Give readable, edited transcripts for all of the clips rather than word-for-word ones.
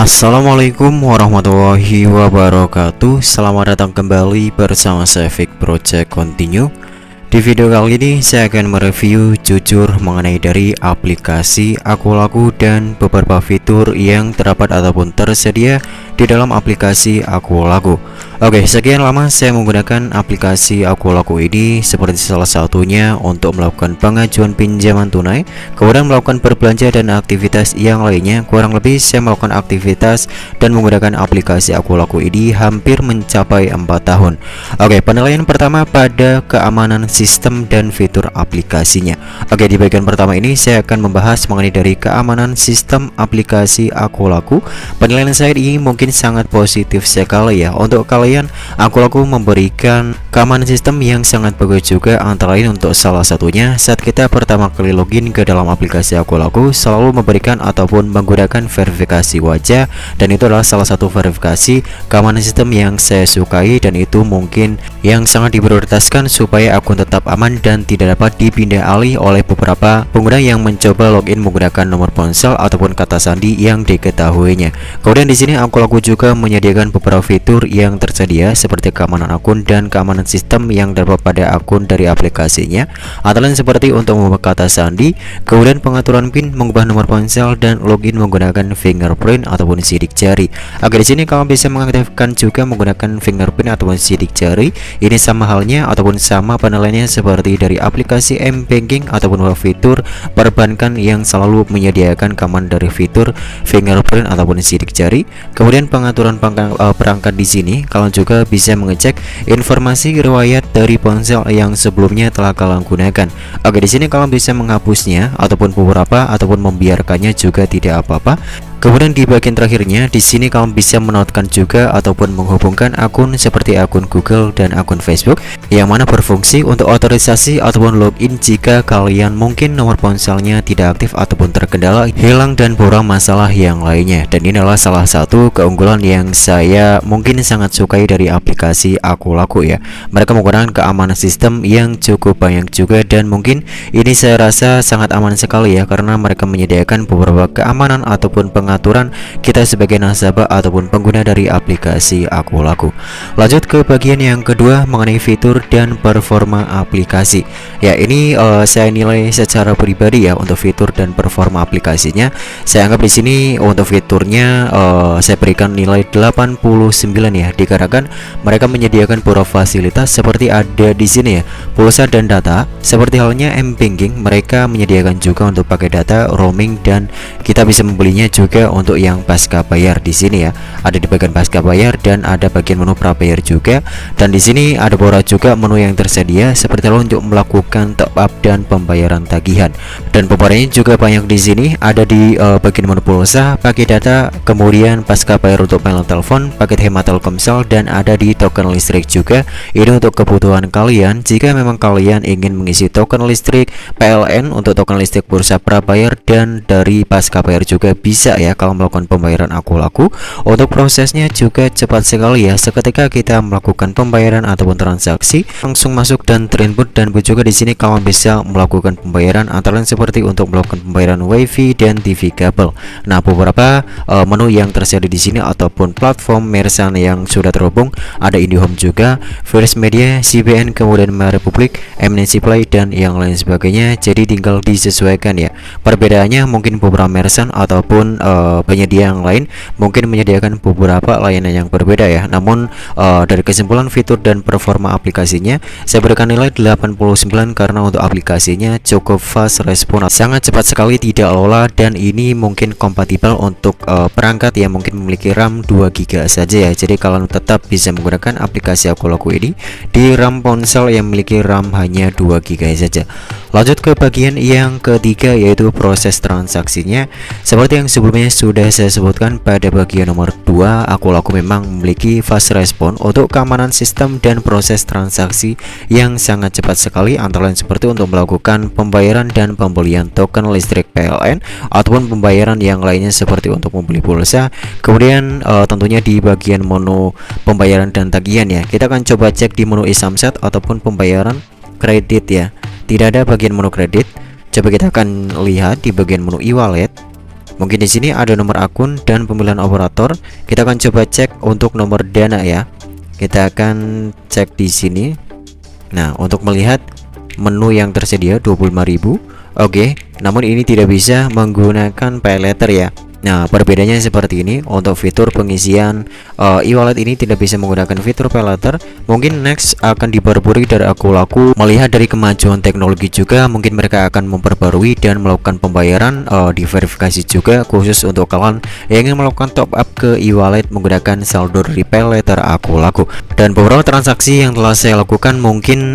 Assalamualaikum warahmatullahi wabarakatuh. Selamat datang kembali bersama saya Fik Project Continue. Di video kali ini saya akan mereview jujur mengenai dari aplikasi Akulaku dan beberapa fitur yang terdapat ataupun tersedia di dalam aplikasi Akulaku. Oke, sekian lama saya menggunakan aplikasi Akulaku ini seperti salah satunya untuk melakukan pengajuan pinjaman tunai, kemudian melakukan berbelanja dan aktivitas yang lainnya. Kurang lebih saya melakukan aktivitas dan menggunakan aplikasi Akulaku ini hampir mencapai 4 tahun. Oke, penilaian pertama pada keamanan sistem dan fitur aplikasinya. Oke, di bagian pertama ini saya akan membahas mengenai dari keamanan sistem aplikasi Akulaku. Penilaian saya ini mungkin sangat positif sekali ya. Untuk kalian, Akulaku memberikan keamanan sistem yang sangat bagus juga, antara lain untuk salah satunya saat kita pertama kali login ke dalam aplikasi Akulaku selalu memberikan ataupun menggunakan verifikasi wajah, dan itu adalah salah satu verifikasi keamanan sistem yang saya sukai, dan itu mungkin yang sangat diprioritaskan supaya akun tetap aman dan tidak dapat dipindah alih oleh beberapa pengguna yang mencoba login menggunakan nomor ponsel ataupun kata sandi yang diketahuinya. Kemudian di sini Akulaku juga menyediakan beberapa fitur yang tersedia seperti keamanan akun dan keamanan sistem yang terdapat pada akun dari aplikasinya, antara lain seperti untuk mengubah kata sandi, kemudian pengaturan PIN, mengubah nomor ponsel, dan login menggunakan fingerprint ataupun sidik jari. Agar di sini kamu bisa mengaktifkan juga menggunakan fingerprint ataupun sidik jari. Ini sama halnya ataupun sama penilaiannya seperti dari aplikasi M-Banking ataupun fitur perbankan yang selalu menyediakan keamanan dari fitur fingerprint ataupun sidik jari. Kemudian pengaturan perangkat di sini kalian juga bisa mengecek informasi riwayat dari ponsel yang sebelumnya telah kalian gunakan. Oke, di sini kalian bisa menghapusnya ataupun beberapa ataupun membiarkannya juga tidak apa-apa. Kemudian di bagian terakhirnya di sini kamu bisa menonton juga ataupun menghubungkan akun seperti akun Google dan akun Facebook yang mana berfungsi untuk otorisasi ataupun login jika kalian mungkin nomor ponselnya tidak aktif ataupun terkendala, hilang, dan beberapa masalah yang lainnya. Dan ini adalah salah satu keunggulan yang saya mungkin sangat sukai dari aplikasi Akulaku ya. Mereka menggunakan keamanan sistem yang cukup banyak juga, dan mungkin ini saya rasa sangat aman sekali ya, karena mereka menyediakan beberapa keamanan ataupun pengaturan kita sebagai nasabah ataupun pengguna dari aplikasi Akulaku. Lanjut ke bagian yang kedua mengenai fitur dan performa aplikasi. Ya, ini saya nilai secara pribadi ya untuk fitur dan performa aplikasinya. Saya anggap di sini untuk fiturnya saya berikan nilai 89 ya, dikarenakan mereka menyediakan beberapa fasilitas seperti ada di sini ya, pulsa dan data. Seperti halnya M-Banking, mereka menyediakan juga untuk pakai data, roaming, dan kita bisa membelinya juga untuk yang pasca bayar. Di sini ya, ada di bagian pasca bayar dan ada bagian menu prabayar juga. Dan di sini ada beberapa juga menu yang tersedia seperti untuk melakukan top up dan pembayaran tagihan. Dan pembayarannya juga banyak di sini, ada di bagian menu pulsa, pakai data, kemudian pasca bayar untuk panel telepon, paket hemat Telkomsel, dan ada di token listrik juga. Ini untuk kebutuhan kalian jika memang kalian ingin mengisi token listrik PLN untuk token listrik bursa prabayar, dan dari pasca bayar juga bisa ya kalau melakukan pembayaran Akulaku. Untuk prosesnya juga cepat sekali ya, seketika kita melakukan pembayaran ataupun transaksi langsung masuk dan terinput. Dan juga di sini kamu bisa melakukan pembayaran antara lain seperti untuk melakukan pembayaran WiFi dan TV kabel. Nah, beberapa menu yang tersedia di sini ataupun platform merchant yang sudah terhubung ada IndiHome juga, First Media, CBN, kemudian MyRepublik, MNC Play, dan yang lain sebagainya. Jadi tinggal disesuaikan ya. Perbedaannya mungkin beberapa merchant ataupun penyedia yang lain mungkin menyediakan beberapa layanan yang berbeda ya. Namun dari kesimpulan fitur dan performa aplikasinya saya berikan nilai 89 karena untuk aplikasinya cukup fast respon, sangat cepat sekali, tidak lola, dan ini mungkin kompatibel untuk perangkat yang mungkin memiliki RAM 2 GB saja ya. Jadi kalian tetap bisa menggunakan aplikasi Akulaku ini di RAM ponsel yang memiliki RAM hanya 2 GB saja. Lanjut ke bagian yang ketiga yaitu proses transaksinya. Seperti yang sebelumnya sudah saya sebutkan pada bagian nomor 2, Akulaku memang memiliki fast respon untuk keamanan sistem dan proses transaksi yang sangat cepat sekali, antara lain seperti untuk melakukan pembayaran dan pembelian token listrik PLN ataupun pembayaran yang lainnya seperti untuk membeli pulsa. Kemudian tentunya di bagian menu pembayaran dan tagihan ya, kita akan coba cek di menu e-Samsat ataupun pembayaran kredit ya. Tidak ada bagian menu kredit. Coba kita akan lihat di bagian menu e-wallet. Mungkin di sini ada nomor akun dan pemilihan operator. Kita akan coba cek untuk nomor dana ya. Kita akan cek di sini. Nah, untuk melihat menu yang tersedia 25.000. Oke, namun ini tidak bisa menggunakan pay letter ya. Nah, perbedaannya seperti ini. Untuk fitur pengisian e-wallet ini tidak bisa menggunakan fitur pay letter. Mungkin next akan diperbarui dari aku laku. Melihat dari kemajuan teknologi juga, mungkin mereka akan memperbarui dan melakukan pembayaran diverifikasi juga, khusus untuk kalian yang ingin melakukan top up ke e-wallet menggunakan saldo dari pay letter aku laku. Dan beberapa transaksi yang telah saya lakukan mungkin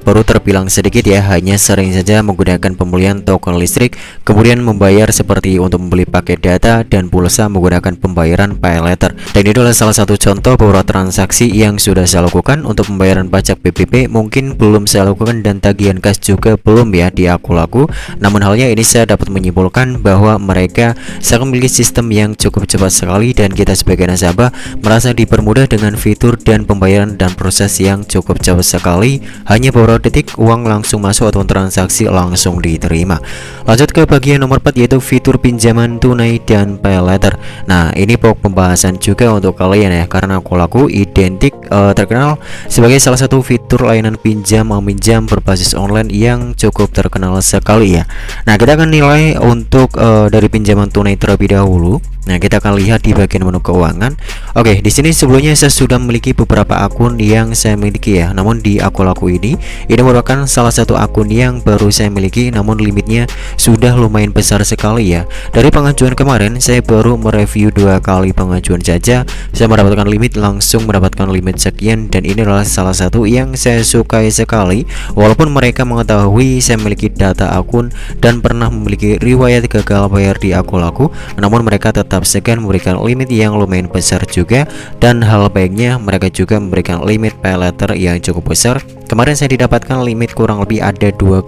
perlu terbilang sedikit ya, hanya sering saja menggunakan pembelian token listrik, kemudian membayar seperti untuk membeli paket data dan pulsa menggunakan pembayaran pay letter. Dan itu adalah salah satu contoh beberapa transaksi yang sudah saya lakukan. Untuk pembayaran pajak PPP mungkin belum saya lakukan dan tagihan kas juga belum ya di aku laku. Namun halnya ini saya dapat menyimpulkan bahwa mereka sangat memiliki sistem yang cukup cepat sekali, dan kita sebagai nasabah merasa dipermudah dengan fitur dan pembayaran dan proses yang cukup cepat sekali. Hanya beberapa detik uang langsung masuk atau transaksi langsung diterima. Lanjut ke bagian nomor 4, yaitu fitur pinjaman tunai dan pay letter. Nah, ini pokok pembahasan juga untuk kalian ya, karena aku laku identik terkenal sebagai salah satu fitur layanan pinjam meminjam berbasis online yang cukup terkenal sekali ya. Nah, kita akan nilai untuk dari pinjaman tunai terlebih dahulu. Nah, kita akan lihat di bagian menu keuangan. Oke, di sini sebelumnya saya sudah memiliki beberapa akun yang saya miliki ya. Namun di aku laku ini merupakan salah satu akun yang baru saya miliki, namun limitnya sudah lumayan besar sekali ya. Dari pengajuan kemarin saya baru mereview 2 kali pengajuan saja, saya mendapatkan limit, langsung mendapatkan limit sekian, dan ini adalah salah satu yang saya sukai sekali. Walaupun mereka mengetahui saya memiliki data akun dan pernah memiliki riwayat gagal bayar di aku laku, namun mereka tetap segan memberikan limit yang lumayan besar juga. Dan hal baiknya mereka juga memberikan limit pay letter yang cukup besar. Kemarin saya didapatkan limit kurang lebih ada 2,4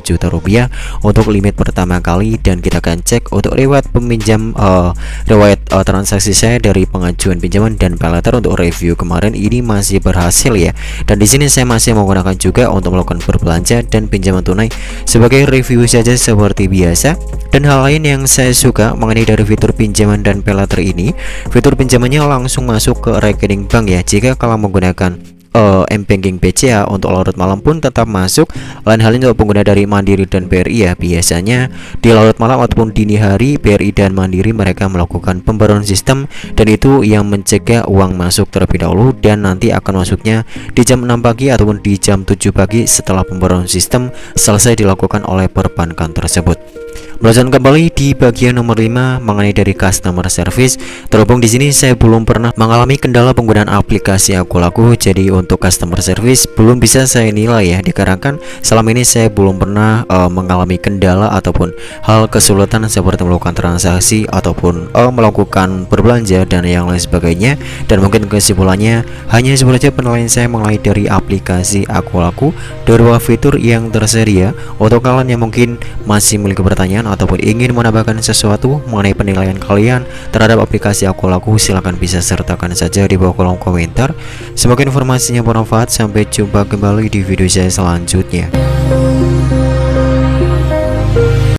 juta rupiah untuk limit pertama kali, dan kita akan cek untuk riwayat peminjam riwayat transaksi saya dari pengajuan pinjaman dan pay letter untuk review kemarin ini masih berhasil ya. Dan di sini saya masih menggunakan juga untuk melakukan berbelanja dan pinjaman tunai sebagai review saja seperti biasa. Dan hal lain yang saya suka mengenai dari fitur pinjaman dan pay letter ini, fitur pinjamannya langsung masuk ke rekening bank ya. Jika kalau menggunakan M-Banking BCA untuk larut malam pun tetap masuk. Lain halnya untuk pengguna dari Mandiri dan BRI ya, biasanya di larut malam ataupun dini hari BRI dan Mandiri mereka melakukan pembaruan sistem, dan itu yang mencegah uang masuk terlebih dahulu dan nanti akan masuknya di jam 6 pagi ataupun di jam 7 pagi setelah pembaruan sistem selesai dilakukan oleh perbankan tersebut. Melanjutkan kembali di bagian nomor 5 mengenai dari customer service. Terhubung di sini saya belum pernah mengalami kendala penggunaan aplikasi aku laku, jadi untuk customer service belum bisa saya nilai ya, dikarenakan selama ini saya belum pernah mengalami kendala ataupun hal kesulitan seperti melakukan transaksi ataupun melakukan berbelanja dan yang lain sebagainya. Dan mungkin kesimpulannya hanya seperti penilaian saya mengenai dari aplikasi aku laku, beberapa fitur yang tersedia. Untuk kalian yang mungkin masih memiliki pertanyaan ataupun ingin menambahkan sesuatu mengenai penilaian kalian terhadap aplikasi aku laku, silahkan bisa sertakan saja di bawah kolom komentar. Semoga informasinya bermanfaat. Sampai jumpa kembali di video saya selanjutnya.